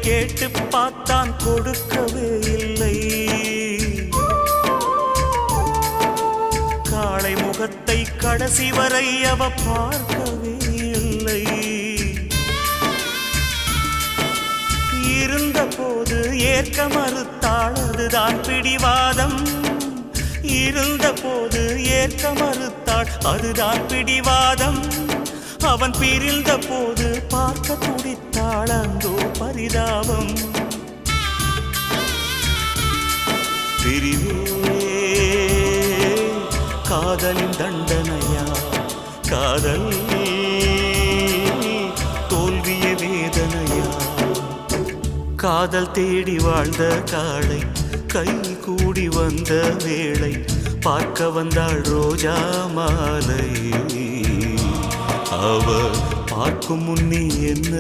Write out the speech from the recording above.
கேட்டு பார்த்தான் கொடுக்கவே இல்லை. காளை முகத்தை கடைசி வரை அவ பார்க்கவே இல்லை. இருந்த போது ஏற்க மறுத்தாள், அதுதான் பிடிவாதம். இருந்த போது ஏற்க மறுத்தாள், அதுதான் பிடிவாதம். அவன் பிரிந்த போது பார்க்க துடித்தாள், அந்தோ பரிதாபம். பிரிவே காதலின் தண்டனையா? காதல் தோல்விய வேதனையா? காதல் தேடி வாழ்ந்த காளை கை கூடி வந்த வேளை பார்க்க வந்தாள் ரோஜா மாலை. அவ பார்க்கும் முன்னே என்ன